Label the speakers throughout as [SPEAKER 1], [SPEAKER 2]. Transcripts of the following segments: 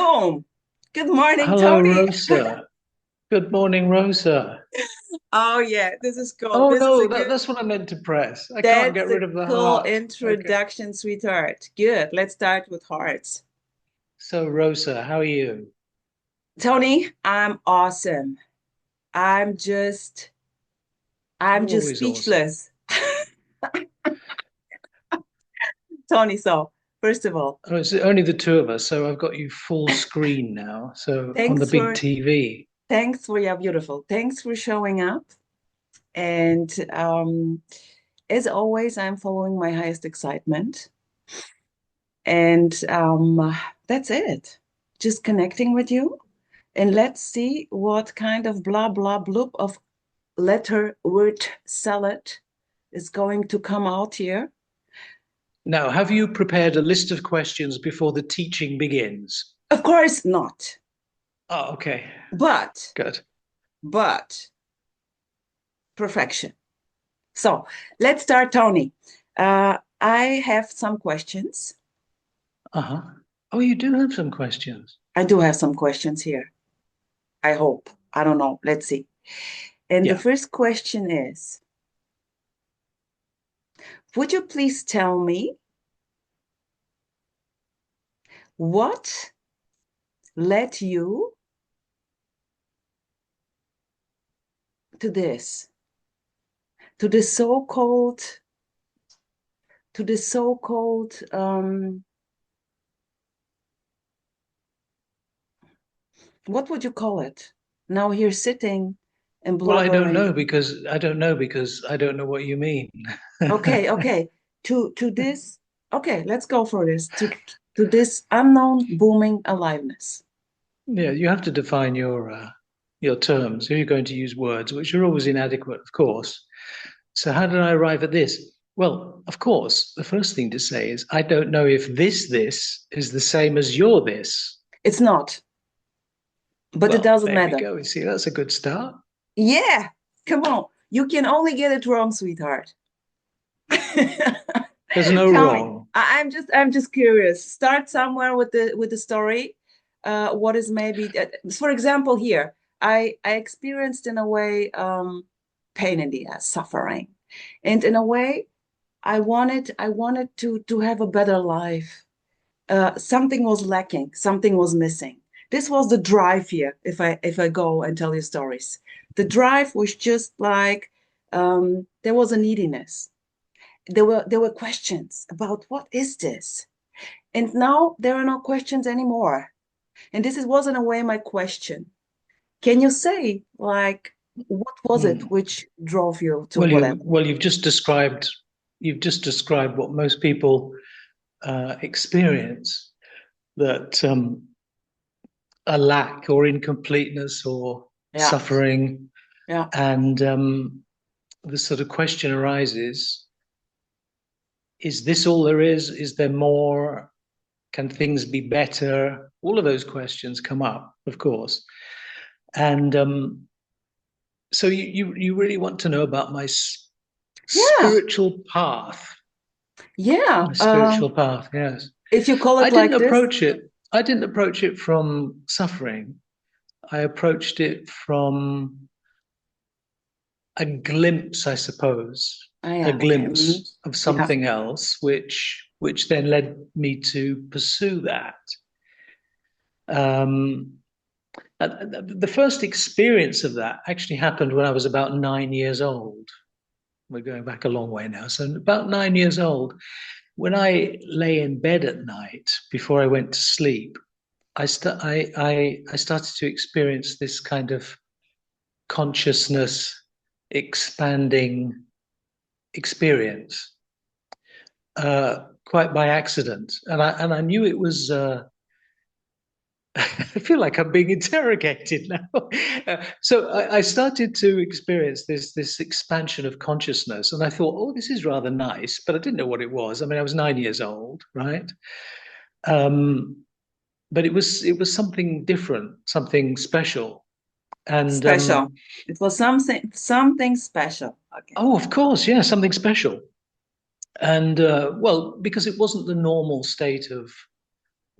[SPEAKER 1] Boom. Good morning,
[SPEAKER 2] Hello,
[SPEAKER 1] Tony.
[SPEAKER 2] Rosa. Good morning, Rosa.
[SPEAKER 1] Oh yeah, this is cool.
[SPEAKER 2] Oh
[SPEAKER 1] This is a
[SPEAKER 2] no,
[SPEAKER 1] good,
[SPEAKER 2] that's what I meant to press. I can't
[SPEAKER 1] that's
[SPEAKER 2] get
[SPEAKER 1] a
[SPEAKER 2] rid of the
[SPEAKER 1] cool
[SPEAKER 2] heart. Okay.
[SPEAKER 1] introduction, sweetheart. Good. Let's start with hearts.
[SPEAKER 2] So, Rosa, how are you?
[SPEAKER 1] Tony, I'm awesome. I'm just, I'm
[SPEAKER 2] You're
[SPEAKER 1] just
[SPEAKER 2] always awesome.
[SPEAKER 1] speechless. Tony, so first of all,
[SPEAKER 2] Oh, it's only the two of us, so I've got you full screen now. So on the
[SPEAKER 1] thanks
[SPEAKER 2] big
[SPEAKER 1] for
[SPEAKER 2] TV.
[SPEAKER 1] yeah, beautiful. Thanks for showing up. And as always, I'm following my highest excitement. And that's it. Just connecting with you. And let's see what kind of blah, blah, bloop of letter word salad is going to come out here.
[SPEAKER 2] Now, have you prepared a list of questions before the teaching begins?
[SPEAKER 1] Of course not.
[SPEAKER 2] Oh, okay.
[SPEAKER 1] But,
[SPEAKER 2] Good.
[SPEAKER 1] but perfection. So let's start, Tony. I have some questions.
[SPEAKER 2] Uh-huh. Oh, you do have some questions.
[SPEAKER 1] I do have some questions here. I hope. I don't know. Let's see. And the
[SPEAKER 2] Yeah.
[SPEAKER 1] first question is, would you please tell me what led you to this, to the so-called, to the so-called, what would you call it? Now here sitting and
[SPEAKER 2] Well, I don't
[SPEAKER 1] blubbering.
[SPEAKER 2] know because I don't know what you mean.
[SPEAKER 1] Okay, okay. To this, okay, let's go for this. To this unknown booming aliveness.
[SPEAKER 2] Yeah, you have to define your terms. If you're going to use words, which are always inadequate, of course. So how did I arrive at this? Well, of course, the first thing to say is I don't know if this is the same as your this.
[SPEAKER 1] It's not, but it
[SPEAKER 2] Well,
[SPEAKER 1] doesn't
[SPEAKER 2] there we
[SPEAKER 1] matter.
[SPEAKER 2] go. You see, that's a good start.
[SPEAKER 1] Yeah, come on. You can only get it wrong, sweetheart.
[SPEAKER 2] There's no
[SPEAKER 1] Tell me.
[SPEAKER 2] wrong.
[SPEAKER 1] I'm just curious. Start somewhere with the story. What is maybe for example here, I experienced in a way pain in the ass, suffering. And in a way, I wanted to have a better life. Something was lacking, something was missing. This was the drive here, if I go and tell you stories. The drive was just like there was a neediness. There were questions about what is this? And now there are no questions anymore. And this was in a way my question. Can you say like what was it
[SPEAKER 2] Hmm.
[SPEAKER 1] which drove you to
[SPEAKER 2] Well,
[SPEAKER 1] whatever?
[SPEAKER 2] you've just described what most people experience, that a lack or incompleteness or
[SPEAKER 1] Yeah,
[SPEAKER 2] suffering.
[SPEAKER 1] yeah,
[SPEAKER 2] And the sort of question arises, is this all there is? Is there more? Can things be better? All of those questions come up, of course. And so you really want to know about my
[SPEAKER 1] yeah,
[SPEAKER 2] spiritual path.
[SPEAKER 1] yeah.
[SPEAKER 2] My spiritual path, yes.
[SPEAKER 1] If you call
[SPEAKER 2] I
[SPEAKER 1] it
[SPEAKER 2] didn't
[SPEAKER 1] like this,
[SPEAKER 2] approach it. I didn't approach it from suffering. I approached it from a glimpse, I suppose,
[SPEAKER 1] oh
[SPEAKER 2] a
[SPEAKER 1] yeah, okay.
[SPEAKER 2] glimpse of
[SPEAKER 1] Yeah.
[SPEAKER 2] something else, which then led me to pursue that. Um, the first experience of that actually happened when I was about 9 years old. We're going back a long way now. So about 9 years old, when I lay in bed at night before I went to sleep, I started to experience this kind of consciousness expanding experience, quite by accident, and I knew it was. I feel like I'm being interrogated now. So I started to experience this expansion of consciousness, and I thought, oh, this is rather nice, but I didn't know what it was. I mean, I was 9 years old, right? Um, but it was something different, something special, and
[SPEAKER 1] Special. It was something special. Okay.
[SPEAKER 2] oh, of course, yeah, something special. And well, because it wasn't the normal state of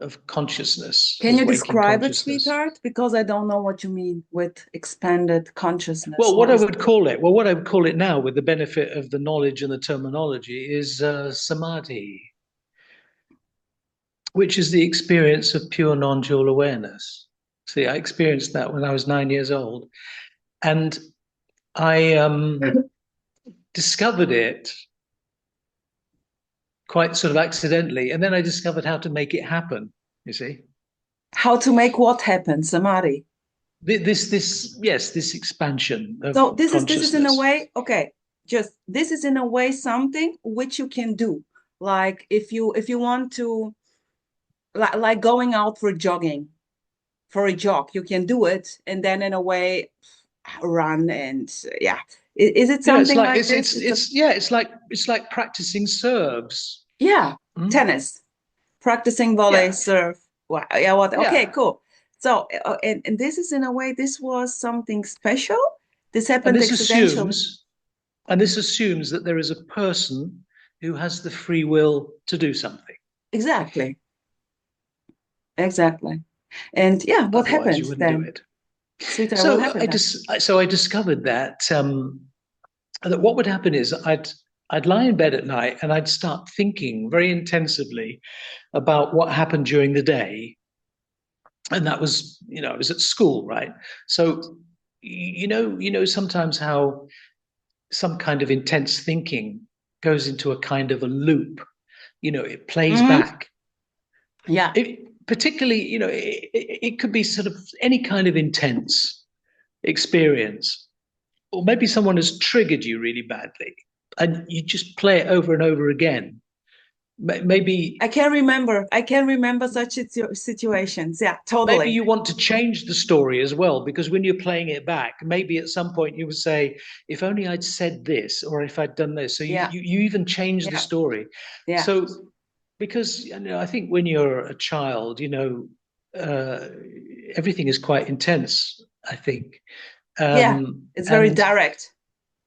[SPEAKER 2] of consciousness,
[SPEAKER 1] Can
[SPEAKER 2] of
[SPEAKER 1] you
[SPEAKER 2] waking
[SPEAKER 1] describe it,
[SPEAKER 2] consciousness.
[SPEAKER 1] sweetheart? Because I don't know what you mean with expanded consciousness.
[SPEAKER 2] Well,
[SPEAKER 1] What is
[SPEAKER 2] what I would call it now, with the benefit of the knowledge and the terminology, is samadhi, which is the experience of pure non-dual awareness. See, I experienced that when I was 9 years old, and I discovered it quite sort of accidentally, and then I discovered how to make it happen. You see,
[SPEAKER 1] how to make what happen, samadhi?
[SPEAKER 2] yes, this expansion of
[SPEAKER 1] So this is in a
[SPEAKER 2] consciousness.
[SPEAKER 1] way, okay, just this is in a way something which you can do. Like if you want to like going out for jogging, for a jog, you can do it and then in a way run and yeah. Is it
[SPEAKER 2] Yeah, it's
[SPEAKER 1] something
[SPEAKER 2] like
[SPEAKER 1] like this? It's a
[SPEAKER 2] it's like practicing serves.
[SPEAKER 1] yeah,
[SPEAKER 2] Hmm?
[SPEAKER 1] tennis, practicing volley,
[SPEAKER 2] Yeah,
[SPEAKER 1] serve. Well, yeah, what? Okay,
[SPEAKER 2] yeah.
[SPEAKER 1] cool. So and this is in a way this was something special. This
[SPEAKER 2] And
[SPEAKER 1] happened
[SPEAKER 2] this
[SPEAKER 1] accidentally.
[SPEAKER 2] assumes and this assumes that there is a person who has the free will to do something.
[SPEAKER 1] Exactly. Exactly. And yeah, what
[SPEAKER 2] Otherwise,
[SPEAKER 1] happened
[SPEAKER 2] you wouldn't do
[SPEAKER 1] then?
[SPEAKER 2] it.
[SPEAKER 1] Sweetheart, what
[SPEAKER 2] So
[SPEAKER 1] happened then?
[SPEAKER 2] I discovered that what would happen is I'd lie in bed at night and I'd start thinking very intensively about what happened during the day. And that was, I was at school, right? So sometimes how some kind of intense thinking goes into a kind of a loop. It plays
[SPEAKER 1] Hmm.
[SPEAKER 2] back.
[SPEAKER 1] Yeah.
[SPEAKER 2] Particularly, it could be sort of any kind of intense experience, or maybe someone has triggered you really badly, and you just play it over and over again. Maybe
[SPEAKER 1] I can remember such situations. Yeah,
[SPEAKER 2] maybe
[SPEAKER 1] totally.
[SPEAKER 2] you want to change the story as well, because when you're playing it back, maybe at some point you would say, if only I'd said this, or if I'd done this. So
[SPEAKER 1] Yeah.
[SPEAKER 2] you even change the
[SPEAKER 1] Yeah.
[SPEAKER 2] story.
[SPEAKER 1] Yeah.
[SPEAKER 2] So because I think when you're a child, uh, everything is quite intense, I think.
[SPEAKER 1] Yeah. It's very
[SPEAKER 2] And
[SPEAKER 1] direct.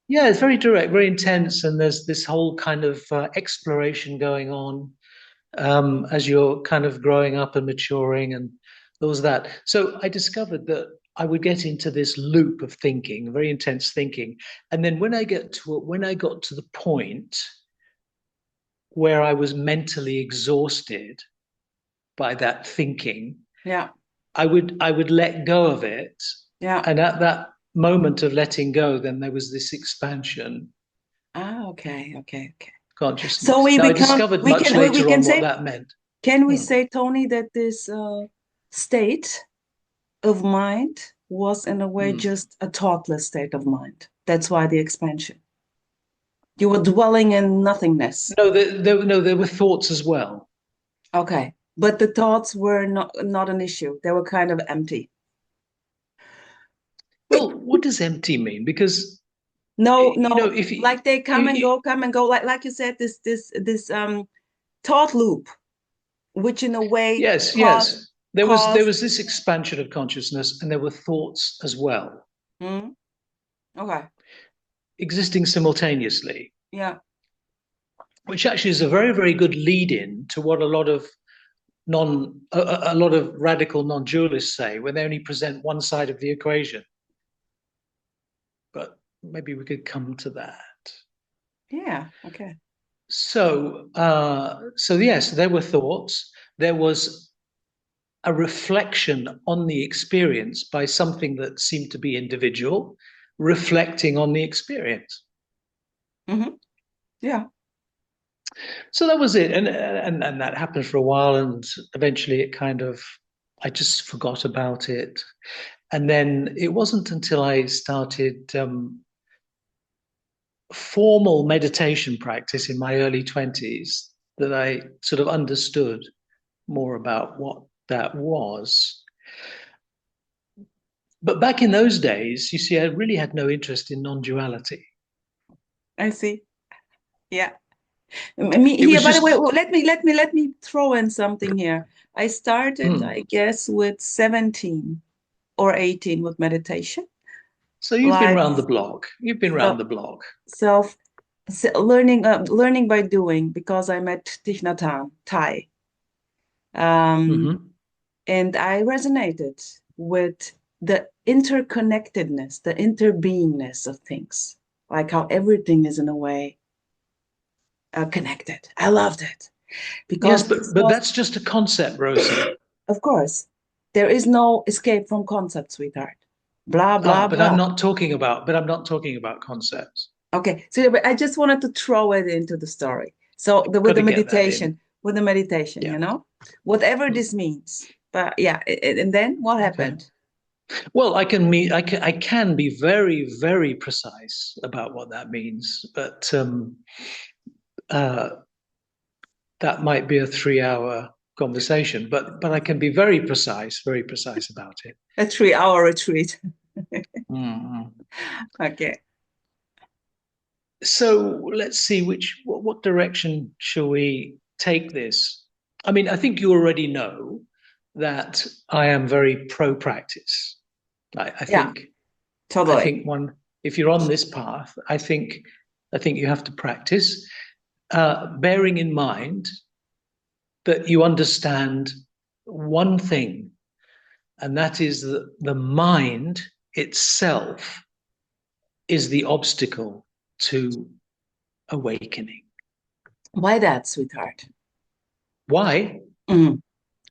[SPEAKER 2] yeah, it's very direct, very intense, and there's this whole kind of exploration going on as you're kind of growing up and maturing, and there was that. So I discovered that I would get into this loop of thinking, very intense thinking, and then when I got to the point where I was mentally exhausted by that thinking,
[SPEAKER 1] Yeah.
[SPEAKER 2] I would let go of it,
[SPEAKER 1] Yeah.
[SPEAKER 2] and at that moment of letting go, then there was this expansion
[SPEAKER 1] Ah, okay. Okay. Okay. So
[SPEAKER 2] consciousness.
[SPEAKER 1] we
[SPEAKER 2] Now I
[SPEAKER 1] become
[SPEAKER 2] discovered
[SPEAKER 1] we
[SPEAKER 2] much
[SPEAKER 1] can we
[SPEAKER 2] later
[SPEAKER 1] can
[SPEAKER 2] on what
[SPEAKER 1] say
[SPEAKER 2] that meant.
[SPEAKER 1] can we
[SPEAKER 2] Hmm.
[SPEAKER 1] say, Tony, that this state of mind was in a way
[SPEAKER 2] Hmm.
[SPEAKER 1] just a thoughtless state of mind. That's why the expansion. You were dwelling in nothingness.
[SPEAKER 2] No, there were thoughts as well.
[SPEAKER 1] Okay. But the thoughts were not an issue. They were kind of empty.
[SPEAKER 2] Well, what does empty mean? Because
[SPEAKER 1] No, no,
[SPEAKER 2] if you,
[SPEAKER 1] like they
[SPEAKER 2] you
[SPEAKER 1] come and go. Like you said, this thought loop, which in a way
[SPEAKER 2] yes,
[SPEAKER 1] caused
[SPEAKER 2] yes, there
[SPEAKER 1] caused.
[SPEAKER 2] was this expansion of consciousness, and there were thoughts as well,
[SPEAKER 1] Hmm? Okay.
[SPEAKER 2] existing simultaneously,
[SPEAKER 1] Yeah.
[SPEAKER 2] which actually is a very, very good lead-in to what a lot of radical non-dualists say when they only present one side of the equation. But maybe we could come to that.
[SPEAKER 1] Yeah. Okay.
[SPEAKER 2] So yes, there were thoughts. There was a reflection on the experience by something that seemed to be individual, reflecting on the experience.
[SPEAKER 1] Hmm. Yeah.
[SPEAKER 2] So that was it, and that happened for a while, and eventually I just forgot about it, and then it wasn't until I started formal meditation practice in my early 20s that I sort of understood more about what that was. But back in those days, you see, I really had no interest in non-duality.
[SPEAKER 1] I see. Yeah. Me
[SPEAKER 2] It
[SPEAKER 1] here,
[SPEAKER 2] was
[SPEAKER 1] by the way,
[SPEAKER 2] just,
[SPEAKER 1] let me throw in something here. I started, I
[SPEAKER 2] hmm.
[SPEAKER 1] guess, with 17 or 18 with meditation.
[SPEAKER 2] So you've been
[SPEAKER 1] Like
[SPEAKER 2] round the block. You've been round
[SPEAKER 1] so,
[SPEAKER 2] the block.
[SPEAKER 1] self learning by doing because I met Thich Nhat Hanh, Thai. Um,
[SPEAKER 2] Hmm.
[SPEAKER 1] and I resonated with the interconnectedness, the interbeingness of things, like how everything is in a way connected. I loved it
[SPEAKER 2] Yes,
[SPEAKER 1] because this
[SPEAKER 2] but
[SPEAKER 1] was,
[SPEAKER 2] that's just a concept, Rosa.
[SPEAKER 1] of course, there is no escape from concept, sweetheart. Blah, blah,
[SPEAKER 2] But I'm
[SPEAKER 1] blah.
[SPEAKER 2] not talking about. But I'm not talking about concepts.
[SPEAKER 1] Okay, so but I just wanted to throw it into the story. So
[SPEAKER 2] Got to get that in.
[SPEAKER 1] with the meditation,
[SPEAKER 2] Yeah.
[SPEAKER 1] whatever
[SPEAKER 2] Hmm.
[SPEAKER 1] this means. But yeah, and then what
[SPEAKER 2] Okay.
[SPEAKER 1] happened?
[SPEAKER 2] Well, I can be very, very precise about what that means, but uh, that might be a 3 hour conversation. But I can be very precise about it.
[SPEAKER 1] A 3 hour retreat.
[SPEAKER 2] Mm-hmm.
[SPEAKER 1] Okay.
[SPEAKER 2] So let's see what direction shall we take this? I mean, I think you already know that I am very pro practice. I, I
[SPEAKER 1] Yeah,
[SPEAKER 2] think I
[SPEAKER 1] totally.
[SPEAKER 2] think one if you're on this path, I think you have to practice, bearing in mind that you understand one thing, and that is that the mind itself is the obstacle to awakening.
[SPEAKER 1] Why that, sweetheart?
[SPEAKER 2] Why?
[SPEAKER 1] Mm.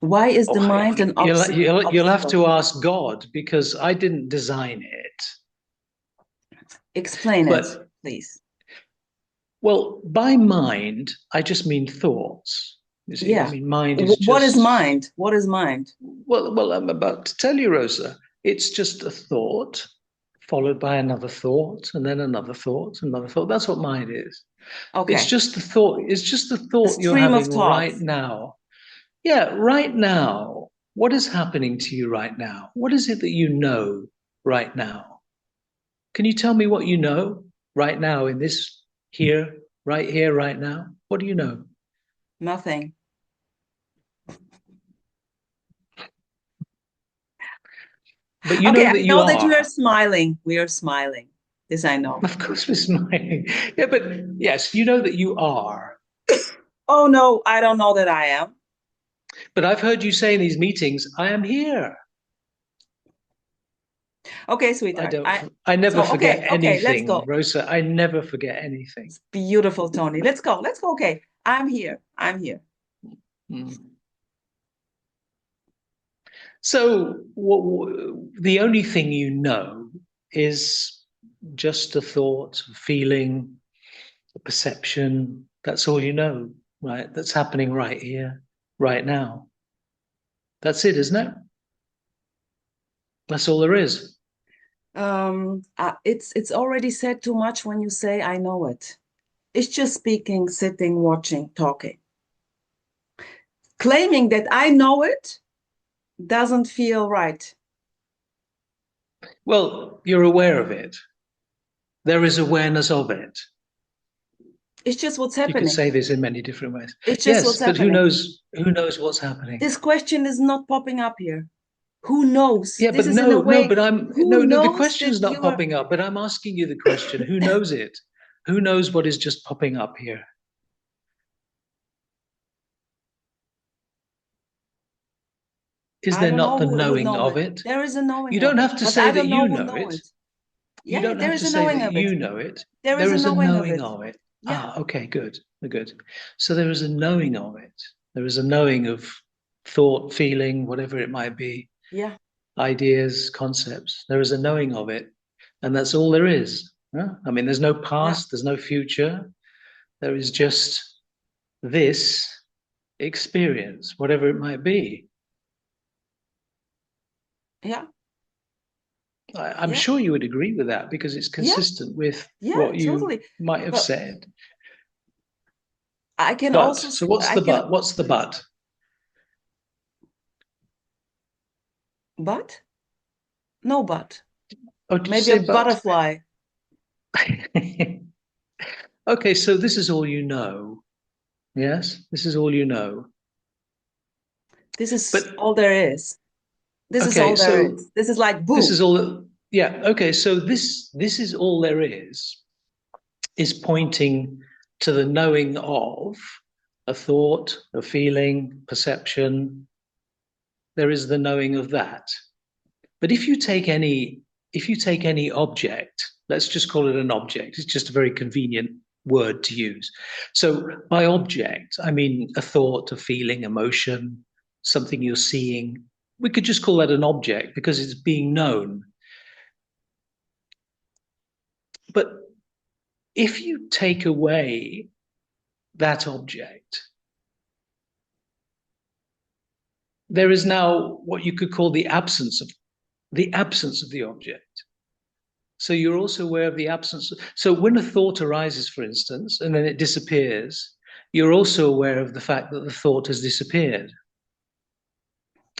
[SPEAKER 1] Why is the
[SPEAKER 2] Oh,
[SPEAKER 1] mind an
[SPEAKER 2] you'll have
[SPEAKER 1] obstacle?
[SPEAKER 2] to ask God because I didn't design it.
[SPEAKER 1] Explain it,
[SPEAKER 2] But
[SPEAKER 1] please.
[SPEAKER 2] well, by mind, I just mean thoughts. You see, I
[SPEAKER 1] Yeah.
[SPEAKER 2] mean mind is
[SPEAKER 1] What is
[SPEAKER 2] just
[SPEAKER 1] mind? What is mind?
[SPEAKER 2] well. I'm about to tell you, Rosa. It's just a thought followed by another thought, and then another thought, another thought. That's what mind is. It's
[SPEAKER 1] Okay.
[SPEAKER 2] just the thought. It's just the
[SPEAKER 1] A
[SPEAKER 2] thought you're
[SPEAKER 1] stream of
[SPEAKER 2] having right
[SPEAKER 1] thoughts.
[SPEAKER 2] now. Yeah, right now. What is happening to you right now? What is it that you know right now? Can you tell me what you know right now in this here, right now? What do you know?
[SPEAKER 1] Nothing.
[SPEAKER 2] But you
[SPEAKER 1] Okay,
[SPEAKER 2] know
[SPEAKER 1] I
[SPEAKER 2] that you
[SPEAKER 1] know that you are
[SPEAKER 2] are.
[SPEAKER 1] smiling. We are smiling. This I know.
[SPEAKER 2] Of course, we're smiling. Yeah, but yes, you know that you are.
[SPEAKER 1] Oh no, I don't know that I am.
[SPEAKER 2] But I've heard you say in these meetings, I am here.
[SPEAKER 1] Okay,
[SPEAKER 2] I
[SPEAKER 1] sweetheart.
[SPEAKER 2] don't, I never forget
[SPEAKER 1] Okay, let's
[SPEAKER 2] anything,
[SPEAKER 1] go.
[SPEAKER 2] Rosa. I never forget anything.
[SPEAKER 1] It's beautiful, Tony. Let's go. Let's go. Okay. I'm here. I'm here.
[SPEAKER 2] Mm. So the only thing you know is just a thought, a feeling, a perception. That's all you know, right? That's happening right here, right now. That's it, isn't it? That's all there is.
[SPEAKER 1] It's already said too much when you say I know it. It's just speaking, sitting, watching, talking. Claiming that I know it doesn't feel right.
[SPEAKER 2] Well, you're aware of it. There is awareness of it.
[SPEAKER 1] It's just what's
[SPEAKER 2] You could
[SPEAKER 1] happening.
[SPEAKER 2] say this in many different ways.
[SPEAKER 1] It's just
[SPEAKER 2] Yes,
[SPEAKER 1] what's
[SPEAKER 2] but who
[SPEAKER 1] happening.
[SPEAKER 2] knows? Who knows what's happening?
[SPEAKER 1] This question is not popping up here. Who knows?
[SPEAKER 2] Yeah,
[SPEAKER 1] This
[SPEAKER 2] but
[SPEAKER 1] is in a
[SPEAKER 2] no.
[SPEAKER 1] way,
[SPEAKER 2] But I'm
[SPEAKER 1] who
[SPEAKER 2] no. The
[SPEAKER 1] knows that
[SPEAKER 2] question's not
[SPEAKER 1] you are?
[SPEAKER 2] popping up. But I'm asking you the question. Who knows it? Who knows what is just popping up here? Is
[SPEAKER 1] I
[SPEAKER 2] there
[SPEAKER 1] don't
[SPEAKER 2] not
[SPEAKER 1] know
[SPEAKER 2] the
[SPEAKER 1] who
[SPEAKER 2] knowing
[SPEAKER 1] know
[SPEAKER 2] of
[SPEAKER 1] it.
[SPEAKER 2] it?
[SPEAKER 1] There is a knowing
[SPEAKER 2] You
[SPEAKER 1] of
[SPEAKER 2] don't
[SPEAKER 1] it,
[SPEAKER 2] have to
[SPEAKER 1] but
[SPEAKER 2] say
[SPEAKER 1] I
[SPEAKER 2] that
[SPEAKER 1] don't know
[SPEAKER 2] you
[SPEAKER 1] who
[SPEAKER 2] know
[SPEAKER 1] know
[SPEAKER 2] it.
[SPEAKER 1] it.
[SPEAKER 2] You
[SPEAKER 1] Yeah,
[SPEAKER 2] don't
[SPEAKER 1] there
[SPEAKER 2] have
[SPEAKER 1] is
[SPEAKER 2] to
[SPEAKER 1] a
[SPEAKER 2] say
[SPEAKER 1] knowing
[SPEAKER 2] that
[SPEAKER 1] of it.
[SPEAKER 2] you know it.
[SPEAKER 1] There is
[SPEAKER 2] There
[SPEAKER 1] a
[SPEAKER 2] is a
[SPEAKER 1] knowing of
[SPEAKER 2] knowing
[SPEAKER 1] it.
[SPEAKER 2] of it.
[SPEAKER 1] Yeah,
[SPEAKER 2] Ah, okay, good, good. So there is a knowing of it. There is a knowing of thought, feeling, whatever it might be,
[SPEAKER 1] yeah,
[SPEAKER 2] ideas, concepts. There is a knowing of it, and that's all there is. Huh? I mean, there's no
[SPEAKER 1] yeah,
[SPEAKER 2] past, there's no future. There is just this experience, whatever it might be.
[SPEAKER 1] yeah,
[SPEAKER 2] I'm
[SPEAKER 1] yeah,
[SPEAKER 2] sure you would agree with that because it's
[SPEAKER 1] yeah,
[SPEAKER 2] consistent with
[SPEAKER 1] yeah,
[SPEAKER 2] what you
[SPEAKER 1] totally.
[SPEAKER 2] might have
[SPEAKER 1] But
[SPEAKER 2] said.
[SPEAKER 1] I can
[SPEAKER 2] But
[SPEAKER 1] also,
[SPEAKER 2] so what's
[SPEAKER 1] I
[SPEAKER 2] the
[SPEAKER 1] can,
[SPEAKER 2] but? What's the but?
[SPEAKER 1] but no, but
[SPEAKER 2] Oh, did you
[SPEAKER 1] maybe a
[SPEAKER 2] say but?
[SPEAKER 1] butterfly.
[SPEAKER 2] Okay, so this is all you know. Yes, this is all you know.
[SPEAKER 1] This is
[SPEAKER 2] But
[SPEAKER 1] all there is. This is
[SPEAKER 2] okay,
[SPEAKER 1] all there
[SPEAKER 2] so
[SPEAKER 1] is. This is like
[SPEAKER 2] this
[SPEAKER 1] boo.
[SPEAKER 2] is all. Yeah. Okay, so this is all there is pointing to the knowing of. a thought, a feeling, perception. There is the knowing of that. But if you take any object, let's just call it an object. It's just a very convenient word to use. So by object, I mean a thought, a feeling, emotion, something you're seeing. We could just call that an object because it's being known. But if you take away that object, there is now what you could call the absence of the object. So you're also aware of the absence. So when a thought arises, for instance, and then it disappears, you're also aware of the fact that the thought has disappeared.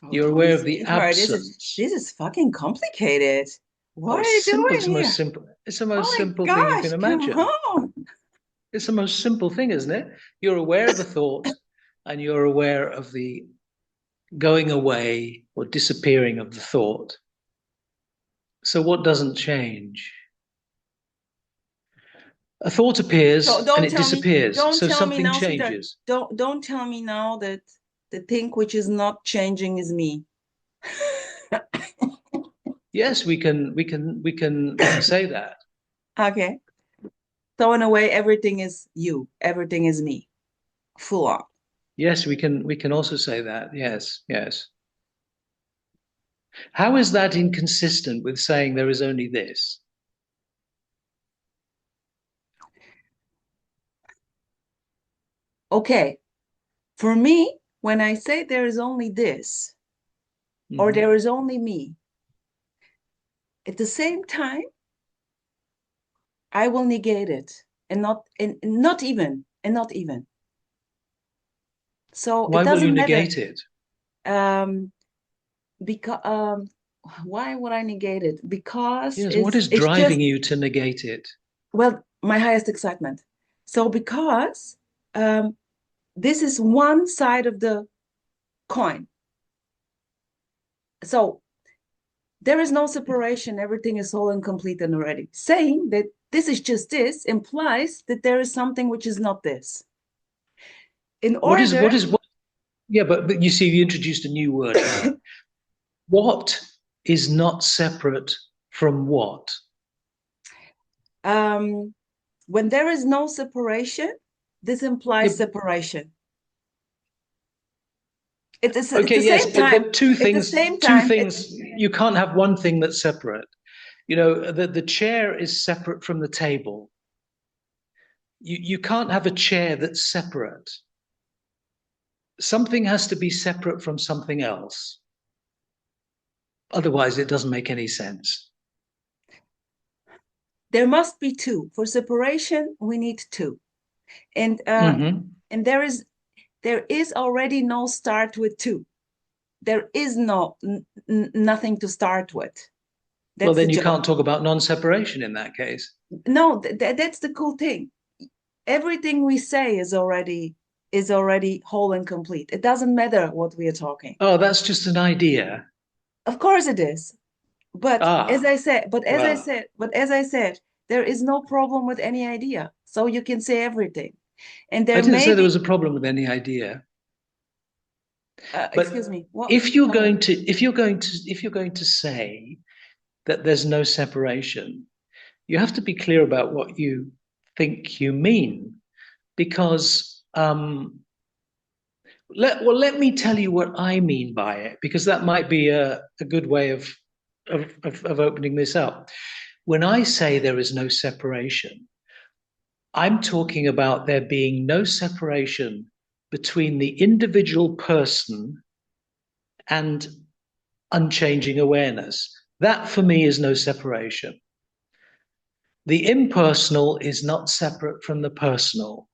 [SPEAKER 1] Oh,
[SPEAKER 2] You're
[SPEAKER 1] Tony,
[SPEAKER 2] aware of the
[SPEAKER 1] sweetheart,
[SPEAKER 2] absence.
[SPEAKER 1] this is fucking complicated. What
[SPEAKER 2] Oh,
[SPEAKER 1] are
[SPEAKER 2] it's
[SPEAKER 1] you
[SPEAKER 2] simple.
[SPEAKER 1] doing
[SPEAKER 2] It's the most
[SPEAKER 1] here?
[SPEAKER 2] simple. It's the
[SPEAKER 1] Oh
[SPEAKER 2] most
[SPEAKER 1] my
[SPEAKER 2] simple thing you can
[SPEAKER 1] gosh, come
[SPEAKER 2] imagine.
[SPEAKER 1] on.
[SPEAKER 2] It's the most simple thing, isn't it? You're aware of a thought, and you're aware of the going away or disappearing of the thought. So what doesn't change? A thought appears and it disappears.
[SPEAKER 1] Don't
[SPEAKER 2] So
[SPEAKER 1] tell me
[SPEAKER 2] something
[SPEAKER 1] now, sweetheart.
[SPEAKER 2] changes.
[SPEAKER 1] Don't tell me now that the thing which is not changing is me.
[SPEAKER 2] Yes, we can say that.
[SPEAKER 1] Okay. So in a way, everything is you, everything is me, full on.
[SPEAKER 2] Yes, we can also say that. Yes, yes. How is that inconsistent with saying there is only this?
[SPEAKER 1] Okay. For me, when I say there is only this or
[SPEAKER 2] Mm-hmm.
[SPEAKER 1] there is only me, at the same time, I will negate it and not even. So it
[SPEAKER 2] Why will you
[SPEAKER 1] doesn't matter.
[SPEAKER 2] negate it?
[SPEAKER 1] Um, because why would I negate it? Because
[SPEAKER 2] Yes, what is
[SPEAKER 1] it's just
[SPEAKER 2] driving you to negate it?
[SPEAKER 1] well, my highest excitement. So because um, this is one side of the coin. So there is no separation. Everything is whole and complete and already. Saying that this is just this implies that there is something which is not this. In
[SPEAKER 2] What is
[SPEAKER 1] order,
[SPEAKER 2] what is what? Yeah, but you see, you introduced a new word here. What is not separate from what?
[SPEAKER 1] um, when there is no separation, this implies
[SPEAKER 2] Yeah,
[SPEAKER 1] separation. It's
[SPEAKER 2] okay,
[SPEAKER 1] the
[SPEAKER 2] yes,
[SPEAKER 1] same time.
[SPEAKER 2] but two
[SPEAKER 1] At the
[SPEAKER 2] things,
[SPEAKER 1] same
[SPEAKER 2] two
[SPEAKER 1] time,
[SPEAKER 2] things. You can't have one thing that's separate. You know, the chair is separate from the table. You can't have a chair that's separate. Something has to be separate from something else. Otherwise, it doesn't make any sense.
[SPEAKER 1] there must be two. For separation, we need two. And
[SPEAKER 2] Mm-hmm.
[SPEAKER 1] and there is already no start with two. There is nothing to start with.
[SPEAKER 2] Well,
[SPEAKER 1] That's the
[SPEAKER 2] then you
[SPEAKER 1] joke.
[SPEAKER 2] can't talk about non-separation in that case.
[SPEAKER 1] No, that's the cool thing. Everything we say is already whole and complete. It doesn't matter what we are talking.
[SPEAKER 2] Oh, that's just an idea.
[SPEAKER 1] Of course it is. But as
[SPEAKER 2] Ah,
[SPEAKER 1] I said, but as I
[SPEAKER 2] well,
[SPEAKER 1] said, but as I said, there is no problem with any idea. So you can say everything. And
[SPEAKER 2] I
[SPEAKER 1] there
[SPEAKER 2] didn't
[SPEAKER 1] may
[SPEAKER 2] say there was
[SPEAKER 1] be,
[SPEAKER 2] a problem with any idea.
[SPEAKER 1] excuse
[SPEAKER 2] But
[SPEAKER 1] me, what?
[SPEAKER 2] if you're
[SPEAKER 1] Tell me.
[SPEAKER 2] going to if you're going to say that there's no separation, you have to be clear about what you think you mean, because let me tell you what I mean by it, because that might be a good way of opening this up. When I say there is no separation, I'm talking about there being no separation between the individual person and unchanging awareness. That for me is no separation. The impersonal is not separate from the personal.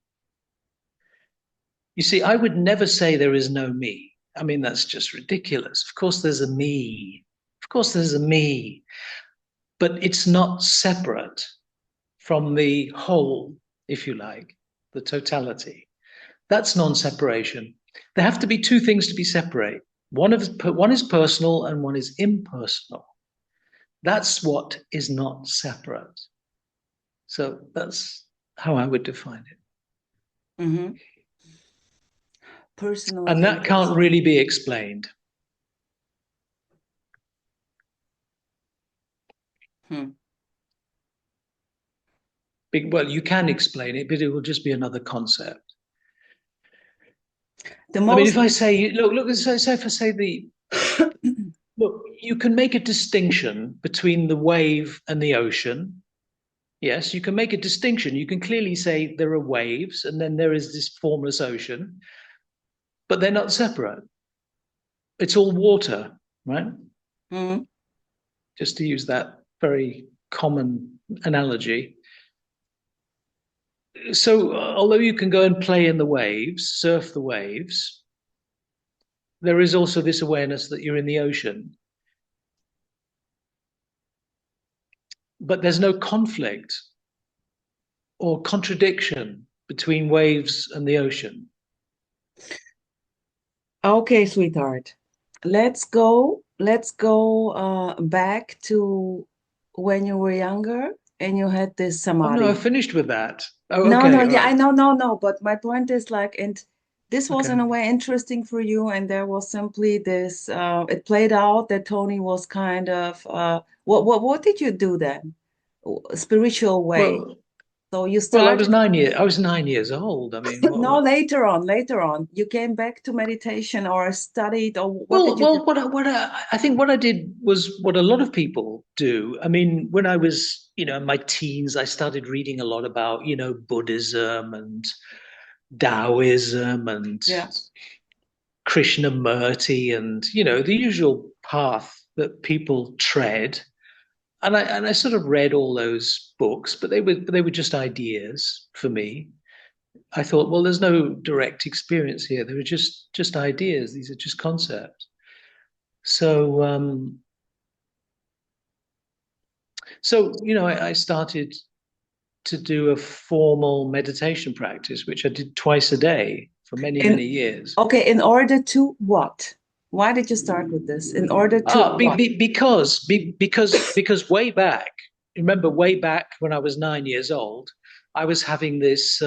[SPEAKER 2] You see, I would never say there is no me. I mean, that's just ridiculous. Of course, there's a me. Of course, there's a me, but it's not separate from the whole, if you like, the totality. That's non-separation. There have to be two things to be separate. One is personal and one is impersonal. That's what is not separate. So that's how I would define it.
[SPEAKER 1] Mhm. personally
[SPEAKER 2] And
[SPEAKER 1] think
[SPEAKER 2] that
[SPEAKER 1] it's
[SPEAKER 2] can't really be explained.
[SPEAKER 1] hmm.
[SPEAKER 2] Well, you can explain it, but it will just be another concept.
[SPEAKER 1] The
[SPEAKER 2] I mean, if
[SPEAKER 1] most
[SPEAKER 2] I say, look, say if I say look, you can make a distinction between the wave and the ocean. Yes, you can make a distinction. You can clearly say there are waves and then there is this formless ocean, but they're not separate. It's all water, right?
[SPEAKER 1] hmm.
[SPEAKER 2] Just to use that very common analogy. So, although you can go and play in the waves, surf the waves, there is also this awareness that you're in the ocean. But there's no conflict or contradiction between waves and the ocean.
[SPEAKER 1] Okay, sweetheart. Let's go back to when you were younger and you had this
[SPEAKER 2] Oh no, I
[SPEAKER 1] samadhi.
[SPEAKER 2] finished with that. Oh,
[SPEAKER 1] No, no,
[SPEAKER 2] okay, all
[SPEAKER 1] yeah, I
[SPEAKER 2] right,
[SPEAKER 1] know, no, no, but my point is like, and this was in
[SPEAKER 2] okay.
[SPEAKER 1] a way interesting for you, and there was simply this, it played out that Tony was kind of, what did you do then? Spiritual way.
[SPEAKER 2] Well,
[SPEAKER 1] So you
[SPEAKER 2] well,
[SPEAKER 1] started,
[SPEAKER 2] I was 9 years old. I mean,
[SPEAKER 1] no, later on, you came back to meditation or studied, or what did you do?
[SPEAKER 2] I think what I did was what a lot of people do. I mean, when I was, in my teens, I started reading a lot about, Buddhism and Taoism and
[SPEAKER 1] Yeah.
[SPEAKER 2] Krishnamurti and, the usual path that people tread. And I sort of read all those books, but they were just ideas for me. I thought, well, there's no direct experience here. They were just ideas. These are just concepts. So I started to do a formal meditation practice, which I did twice a day for many,
[SPEAKER 1] In
[SPEAKER 2] many years.
[SPEAKER 1] Okay, in order to what? Why did you start with this? In order to what?
[SPEAKER 2] Because way back, remember way back when I was 9 years old, I was having this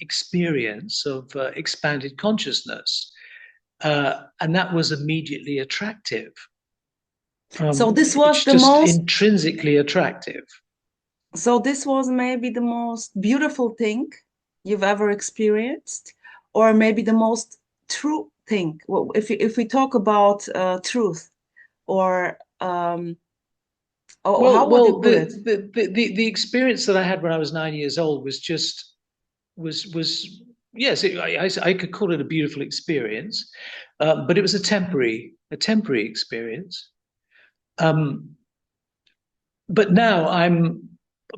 [SPEAKER 2] experience of expanded consciousness, and that was immediately attractive.
[SPEAKER 1] So this was
[SPEAKER 2] It's
[SPEAKER 1] the
[SPEAKER 2] just
[SPEAKER 1] most,
[SPEAKER 2] intrinsically attractive.
[SPEAKER 1] so this was maybe the most beautiful thing you've ever experienced, or maybe the most true thing. Well, if we talk about truth, or oh, how would you
[SPEAKER 2] Well,
[SPEAKER 1] put it?
[SPEAKER 2] the experience that I had when I was 9 years old was just was yes, I could call it a beautiful experience, but it was a temporary experience. Um, but now I'm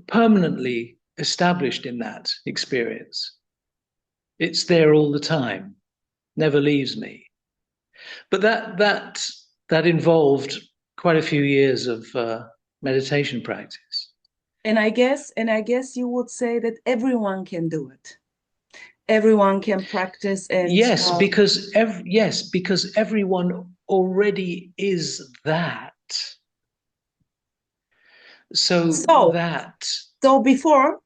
[SPEAKER 2] permanently established in that experience. It's there all the time, never leaves me. But that involved quite a few years of meditation practice.
[SPEAKER 1] And I guess you would say that everyone can do it. Everyone can practice and
[SPEAKER 2] Because everyone already is that. So
[SPEAKER 1] so
[SPEAKER 2] that
[SPEAKER 1] so before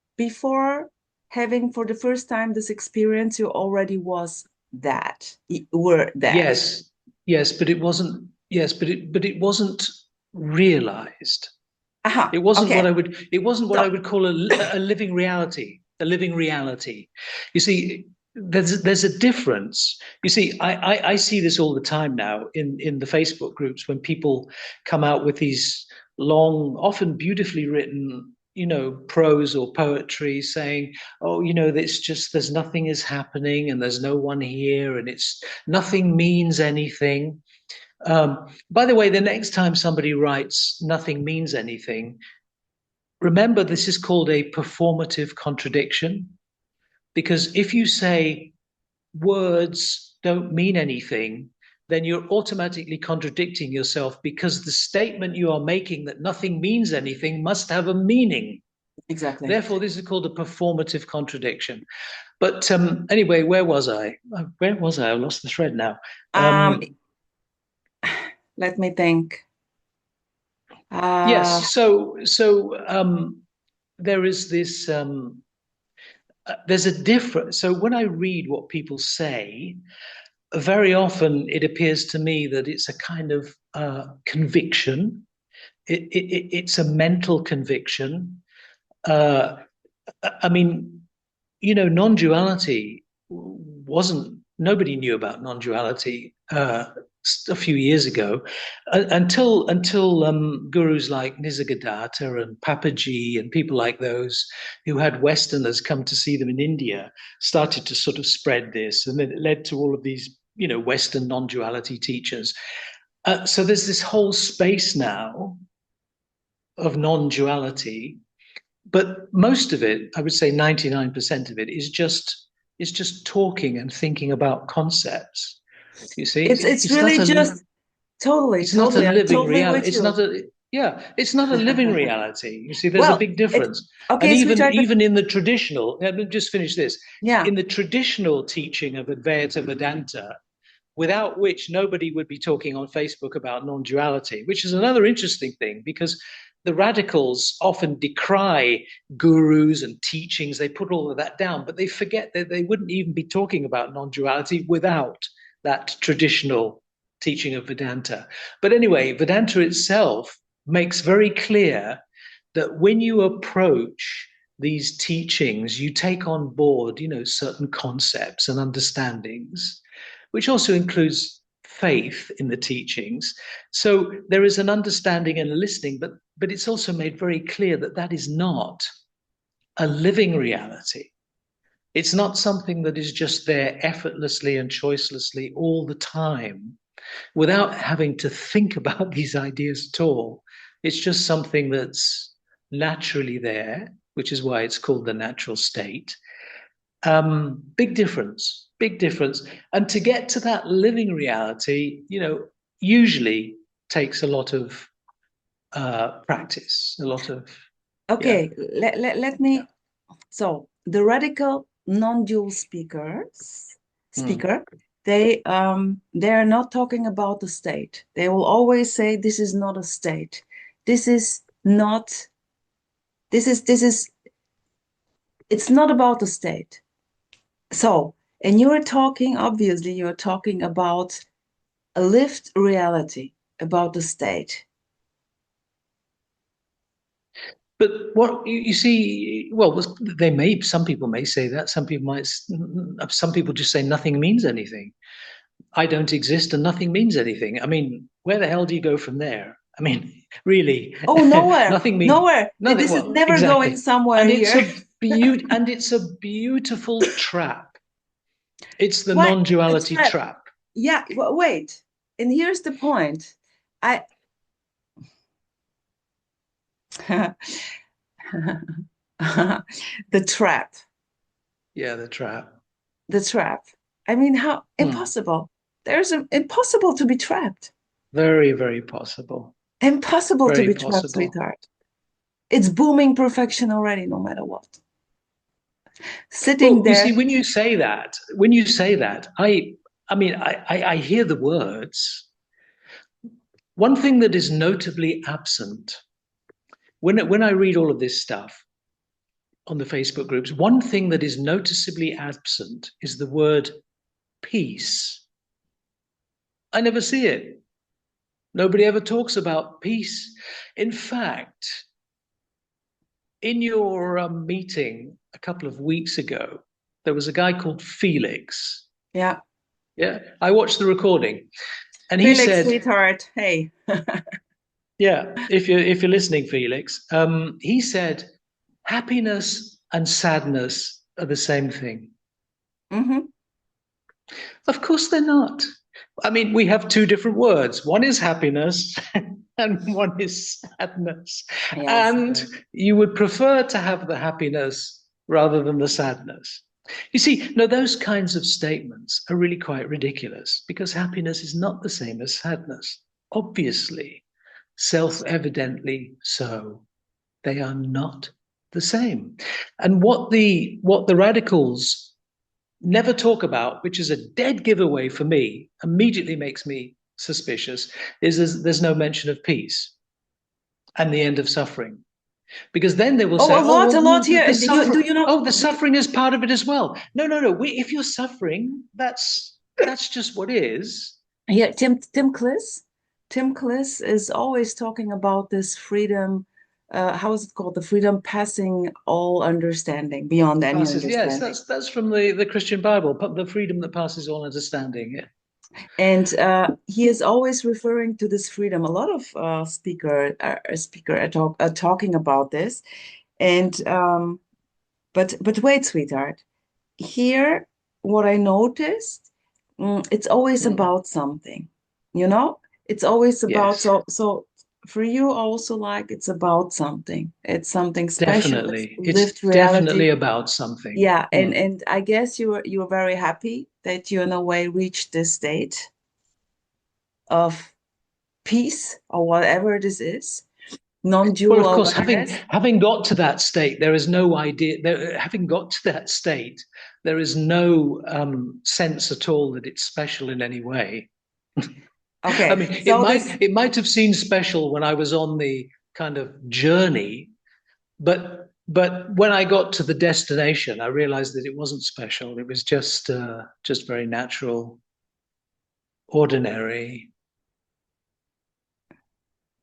[SPEAKER 1] having for the first time this experience, you already was that. You were that.
[SPEAKER 2] yes, yes, but it wasn't. Yes, but it wasn't realized.
[SPEAKER 1] Aha.
[SPEAKER 2] It wasn't what
[SPEAKER 1] Okay.
[SPEAKER 2] I would. It wasn't what I
[SPEAKER 1] So
[SPEAKER 2] would call a living reality. A living reality. You see, there's a difference. You see, I see this all the time now in the Facebook groups when people come out with these long, often beautifully written, prose or poetry saying, oh, it's just there's nothing is happening and there's no one here and it's nothing means anything. By the way, the next time somebody writes nothing means anything, remember this is called a performative contradiction. Because if you say words don't mean anything, then you're automatically contradicting yourself because the statement you are making that nothing means anything must have a meaning.
[SPEAKER 1] exactly.
[SPEAKER 2] Therefore, this is called a performative contradiction. But anyway, where was I? Where was I? I lost the thread now.
[SPEAKER 1] Um,
[SPEAKER 2] Um,
[SPEAKER 1] Let me think.
[SPEAKER 2] yes,
[SPEAKER 1] Uh,
[SPEAKER 2] so there is this. There's a difference. So when I read what people say, very often it appears to me that it's a kind of conviction. It's a mental conviction. Uh, I mean, non-duality wasn't, nobody knew about non-duality a few years ago until gurus like Nisargadatta and Papaji and people like those who had Westerners come to see them in India started to sort of spread this, and then it led to all of these, Western non-duality teachers. So there's this whole space now of non-duality, but most of it, I would say 99% of it, is just talking and thinking about concepts. You see,
[SPEAKER 1] It's really just totally,
[SPEAKER 2] it's not a
[SPEAKER 1] totally. I'm
[SPEAKER 2] living
[SPEAKER 1] totally
[SPEAKER 2] reality.
[SPEAKER 1] with
[SPEAKER 2] It's
[SPEAKER 1] you.
[SPEAKER 2] not a yeah, it's not a living reality. You see, there's a
[SPEAKER 1] Well,
[SPEAKER 2] big
[SPEAKER 1] it
[SPEAKER 2] difference. And
[SPEAKER 1] okay,
[SPEAKER 2] even
[SPEAKER 1] sweetheart, but
[SPEAKER 2] even in the traditional, let me just finish this.
[SPEAKER 1] yeah.
[SPEAKER 2] In the traditional teaching of Advaita Vedanta, without which nobody would be talking on Facebook about non-duality, which is another interesting thing because the radicals often decry gurus and teachings. They put all of that down, but they forget that they wouldn't even be talking about non-duality without that traditional teaching of Vedanta. But anyway, Vedanta itself makes very clear that when you approach these teachings, you take on board, certain concepts and understandings, which also includes faith in the teachings. So there is an understanding and a listening, but it's also made very clear that that is not a living reality. It's not something that is just there effortlessly and choicelessly all the time without having to think about these ideas at all. It's just something that's naturally there, which is why it's called the natural state. Big difference, big difference. And to get to that living reality, usually takes a lot of practice, a lot of, yeah.
[SPEAKER 1] Okay, let me. So the radical non-dual
[SPEAKER 2] Mm.
[SPEAKER 1] speaker, they are not talking about the state. They will always say this is not a state. This is not. This is. It's not about the state. So, and you're talking. Obviously, you're talking about a lived reality, about the state.
[SPEAKER 2] But what you see, well, some people may say that, some people just say nothing means anything. I don't exist and nothing means anything. I mean, where the hell do you go from there? I mean, really,
[SPEAKER 1] Oh, nowhere,
[SPEAKER 2] nothing means
[SPEAKER 1] nowhere.
[SPEAKER 2] nothing.
[SPEAKER 1] This is
[SPEAKER 2] Well,
[SPEAKER 1] never going
[SPEAKER 2] exactly.
[SPEAKER 1] somewhere
[SPEAKER 2] And it's
[SPEAKER 1] here.
[SPEAKER 2] a beautiful trap. It's the
[SPEAKER 1] What? A
[SPEAKER 2] non-duality
[SPEAKER 1] trap.
[SPEAKER 2] trap.
[SPEAKER 1] Yeah, wait. And here's the point. I the trap.
[SPEAKER 2] Yeah, the trap.
[SPEAKER 1] The trap. I mean, how
[SPEAKER 2] Hmm.
[SPEAKER 1] impossible. There's an impossible to be trapped.
[SPEAKER 2] Very, very possible.
[SPEAKER 1] Impossible to
[SPEAKER 2] Very
[SPEAKER 1] be trapped,
[SPEAKER 2] possible.
[SPEAKER 1] sweetheart. It's booming perfection already, no matter what. Sitting
[SPEAKER 2] Well, you
[SPEAKER 1] there.
[SPEAKER 2] see, when you say that, I mean, I hear the words. One thing that is notably absent when I read all of this stuff on the Facebook groups, one thing that is noticeably absent is the word peace. I never see it. Nobody ever talks about peace. In fact, in your meeting a couple of weeks ago, there was a guy called Felix.
[SPEAKER 1] Yeah.
[SPEAKER 2] Yeah, I watched the recording, and he
[SPEAKER 1] Felix,
[SPEAKER 2] said,
[SPEAKER 1] sweetheart. Hey.
[SPEAKER 2] "Yeah, if you're listening, Felix," he said, "Happiness and sadness are the same thing."
[SPEAKER 1] Mm-hmm.
[SPEAKER 2] Of course, they're not. I mean, we have two different words. One is happiness, and one is sadness.
[SPEAKER 1] Yes,
[SPEAKER 2] And
[SPEAKER 1] yes.
[SPEAKER 2] you would prefer to have the happiness rather than the sadness. You see, no, those kinds of statements are really quite ridiculous because happiness is not the same as sadness. Obviously, self-evidently so. They are not the same. And what the radicals never talk about, which is a dead giveaway for me, immediately makes me suspicious, is there's no mention of peace and the end of suffering. Because then they will
[SPEAKER 1] Oh,
[SPEAKER 2] say, oh,
[SPEAKER 1] a
[SPEAKER 2] well,
[SPEAKER 1] lot here.
[SPEAKER 2] the
[SPEAKER 1] Do you know?
[SPEAKER 2] suffering is part of it as well. No, no, no. If you're suffering, that's That's just what is.
[SPEAKER 1] Yeah, Tim Kliss is always talking about this freedom. How is it called? The freedom passing all understanding, beyond any
[SPEAKER 2] Passes, yes,
[SPEAKER 1] understanding.
[SPEAKER 2] that's from the Christian Bible, the freedom that passes all understanding. Yeah.
[SPEAKER 1] And he is always referring to this freedom. A lot of speaker are talking about this. And but wait, sweetheart. Here, what I noticed, it's always
[SPEAKER 2] Mm.
[SPEAKER 1] about something, you know? It's always about
[SPEAKER 2] Yes,
[SPEAKER 1] so for you also like it's about something. It's something special. It's
[SPEAKER 2] definitely.
[SPEAKER 1] lived
[SPEAKER 2] It's
[SPEAKER 1] reality.
[SPEAKER 2] definitely about something.
[SPEAKER 1] Yeah, and
[SPEAKER 2] Mm.
[SPEAKER 1] and I guess you were very happy that you in a way reached this state of peace or whatever this is,
[SPEAKER 2] Well,
[SPEAKER 1] non-dual
[SPEAKER 2] of course,
[SPEAKER 1] awareness.
[SPEAKER 2] having got to that state, there is no idea. Having got to that state, there is no sense at all that it's special in any way. I
[SPEAKER 1] Okay,
[SPEAKER 2] mean,
[SPEAKER 1] so this,
[SPEAKER 2] it might have seemed special when I was on the kind of journey, but when I got to the destination, I realized that it wasn't special. It was just very natural, ordinary.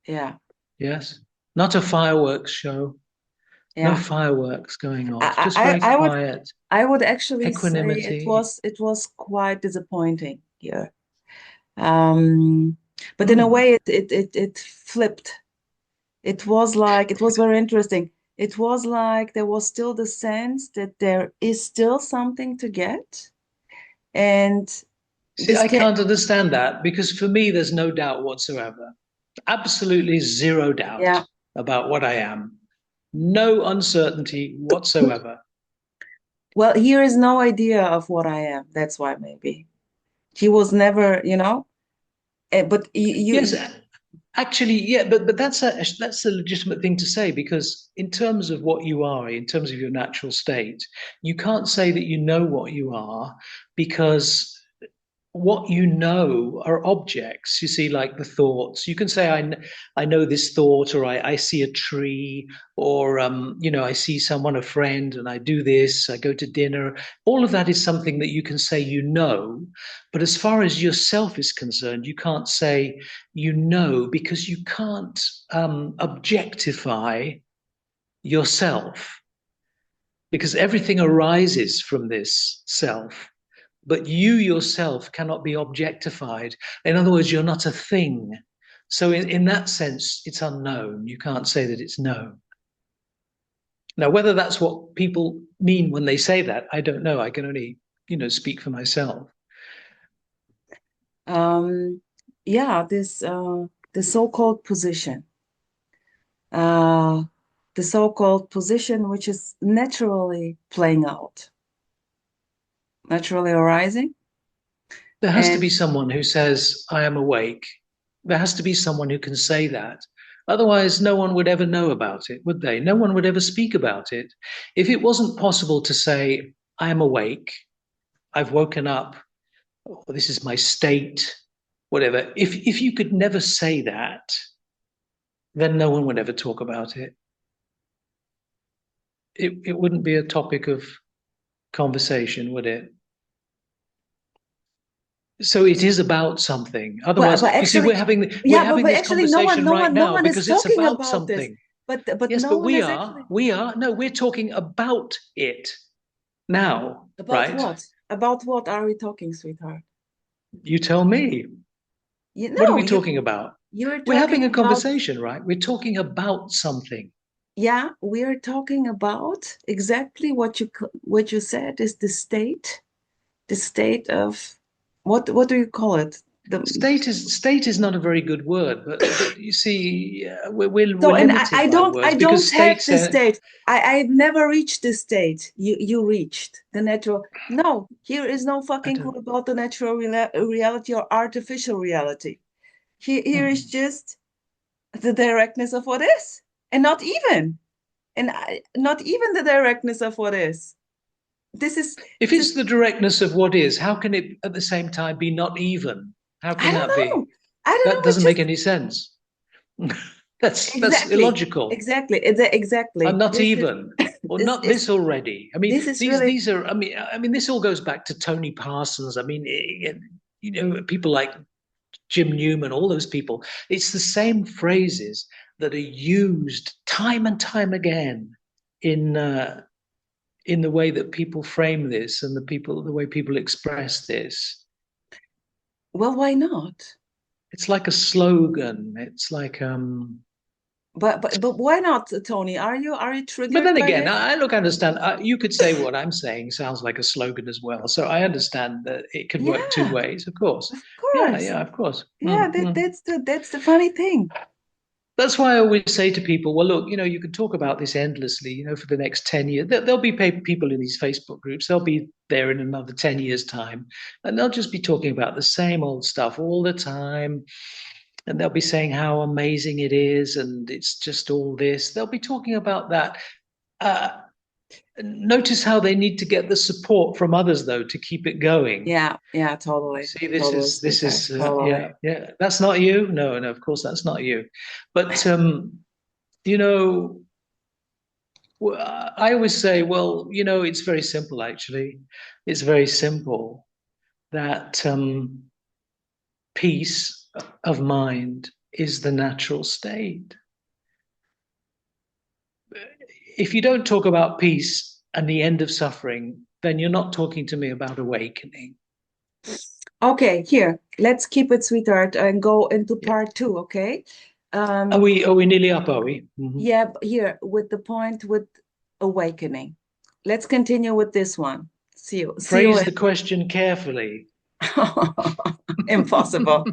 [SPEAKER 1] yeah,
[SPEAKER 2] Yes, not a fireworks show. No
[SPEAKER 1] yeah.
[SPEAKER 2] fireworks going off.
[SPEAKER 1] I,
[SPEAKER 2] Just
[SPEAKER 1] I,
[SPEAKER 2] very
[SPEAKER 1] I would
[SPEAKER 2] quiet
[SPEAKER 1] I would actually say it
[SPEAKER 2] equanimity.
[SPEAKER 1] was quite disappointing here. Um, but in a
[SPEAKER 2] Hmm.
[SPEAKER 1] way it flipped. It was very interesting. It was like there was still the sense that there is still something to get. And
[SPEAKER 2] See,
[SPEAKER 1] this
[SPEAKER 2] I
[SPEAKER 1] can
[SPEAKER 2] can't understand that because for me, there's no doubt whatsoever. Absolutely zero doubt
[SPEAKER 1] yeah.
[SPEAKER 2] about what I am. No uncertainty whatsoever.
[SPEAKER 1] Well, here is no idea of what I am. That's why maybe. He was never, but
[SPEAKER 2] Yes, actually, yeah, but that's a legitimate thing to say because in terms of what you are, in terms of your natural state, you can't say that you know what you are because what you know are objects. You see, like the thoughts. You can say, I know this thought, or I see a tree, or I see someone, a friend, and I do this. I go to dinner. All of that is something that you can say you know, but as far as yourself is concerned, you can't say you know because you can't objectify yourself because everything arises from this self, but you yourself cannot be objectified. In other words, you're not a thing. So, in that sense, it's unknown. You can't say that it's known. Now, whether that's what people mean when they say that, I don't know. I can only, speak for myself.
[SPEAKER 1] um yeah, this the so-called position. Uh the so-called position which is naturally playing out, naturally arising.
[SPEAKER 2] There has to
[SPEAKER 1] And
[SPEAKER 2] be someone who says, I am awake. There has to be someone who can say that. Otherwise, no one would ever know about it, would they? No one would ever speak about it. If it wasn't possible to say, I am awake, I've woken up, or this is my state, whatever. If you could never say that, then no one would ever talk about it. It wouldn't be a topic of conversation, would it? So it is about something. Otherwise,
[SPEAKER 1] but
[SPEAKER 2] you see,
[SPEAKER 1] actually,
[SPEAKER 2] we're
[SPEAKER 1] yeah,
[SPEAKER 2] having
[SPEAKER 1] but
[SPEAKER 2] this
[SPEAKER 1] actually no one
[SPEAKER 2] conversation
[SPEAKER 1] no
[SPEAKER 2] right
[SPEAKER 1] one no
[SPEAKER 2] now
[SPEAKER 1] one is
[SPEAKER 2] because it's
[SPEAKER 1] talking
[SPEAKER 2] about
[SPEAKER 1] about this.
[SPEAKER 2] something.
[SPEAKER 1] But
[SPEAKER 2] Yes,
[SPEAKER 1] no
[SPEAKER 2] but
[SPEAKER 1] one is actually
[SPEAKER 2] we are. No, we're talking about it now,
[SPEAKER 1] about
[SPEAKER 2] right?
[SPEAKER 1] what? About what are we talking, sweetheart?
[SPEAKER 2] You tell me.
[SPEAKER 1] You
[SPEAKER 2] What are
[SPEAKER 1] know,
[SPEAKER 2] we talking about?
[SPEAKER 1] you're
[SPEAKER 2] We're
[SPEAKER 1] talking
[SPEAKER 2] having a
[SPEAKER 1] about,
[SPEAKER 2] conversation, right? We're talking about something.
[SPEAKER 1] yeah, we're talking about exactly what you said is the state of what do you call it? The
[SPEAKER 2] State is not a very good word, but you see, we're
[SPEAKER 1] So, and
[SPEAKER 2] limited by
[SPEAKER 1] I
[SPEAKER 2] words because
[SPEAKER 1] don't have
[SPEAKER 2] states
[SPEAKER 1] this
[SPEAKER 2] are.
[SPEAKER 1] state. I've never reached this state. You reached the natural. No, here is no
[SPEAKER 2] I
[SPEAKER 1] fucking clue
[SPEAKER 2] don't.
[SPEAKER 1] about the natural reality or artificial reality. Here is
[SPEAKER 2] Hmm.
[SPEAKER 1] just the directness of what is, and not even the directness of what is. This is
[SPEAKER 2] If
[SPEAKER 1] this.
[SPEAKER 2] it's the directness of what is, how can it at the same time be not even? How
[SPEAKER 1] I
[SPEAKER 2] can
[SPEAKER 1] don't
[SPEAKER 2] that be?
[SPEAKER 1] know. I don't
[SPEAKER 2] That
[SPEAKER 1] know. It's
[SPEAKER 2] doesn't make
[SPEAKER 1] just
[SPEAKER 2] any sense. That's
[SPEAKER 1] exactly,
[SPEAKER 2] illogical.
[SPEAKER 1] exactly. It's
[SPEAKER 2] I'm
[SPEAKER 1] exactly.
[SPEAKER 2] not
[SPEAKER 1] This is
[SPEAKER 2] even. Or
[SPEAKER 1] this
[SPEAKER 2] not
[SPEAKER 1] is
[SPEAKER 2] this already. I mean,
[SPEAKER 1] this is
[SPEAKER 2] these
[SPEAKER 1] really
[SPEAKER 2] these are. I mean, this all goes back to Tony Parsons. I mean, people like Jim Newman, all those people. It's the same phrases that are used time and time again in the way that people frame this and the way people express this.
[SPEAKER 1] well, why not?
[SPEAKER 2] It's like a slogan. It's like
[SPEAKER 1] But why not, Tony? Are you
[SPEAKER 2] But
[SPEAKER 1] triggered
[SPEAKER 2] then
[SPEAKER 1] by
[SPEAKER 2] again,
[SPEAKER 1] this?
[SPEAKER 2] I look, I understand. You could say what I'm saying sounds like a slogan as well. So I understand that it could work two
[SPEAKER 1] Yeah,
[SPEAKER 2] ways, of course.
[SPEAKER 1] of
[SPEAKER 2] Yeah,
[SPEAKER 1] course.
[SPEAKER 2] yeah, of course.
[SPEAKER 1] Yeah, that's the funny thing.
[SPEAKER 2] That's why I always say to people, well, look, you can talk about this endlessly, for the next 10 years. There'll be people in these Facebook groups. They'll be there in another 10 years' time, and they'll just be talking about the same old stuff all the time. And they'll be saying how amazing it is, and it's just all this. They'll be talking about that. Uh, Notice how they need to get the support from others, though, to keep it going.
[SPEAKER 1] Yeah, yeah, totally.
[SPEAKER 2] See,
[SPEAKER 1] Totally,
[SPEAKER 2] this
[SPEAKER 1] sweetheart.
[SPEAKER 2] is
[SPEAKER 1] Totally.
[SPEAKER 2] yeah, yeah. That's not you. No, no, of course that's not you. But you know, I always say, well, it's very simple. Actually, it's very simple that peace of mind is the natural state. If you don't talk about peace and the end of suffering, then you're not talking to me about awakening.
[SPEAKER 1] Okay, here, let's keep it, sweetheart, and go into
[SPEAKER 2] Yeah.
[SPEAKER 1] part two, okay?
[SPEAKER 2] Are
[SPEAKER 1] Um,
[SPEAKER 2] we nearly up, are we?
[SPEAKER 1] yeah, here with the point with awakening. Let's continue with this one. See you
[SPEAKER 2] Phrase the question carefully.
[SPEAKER 1] in impossible.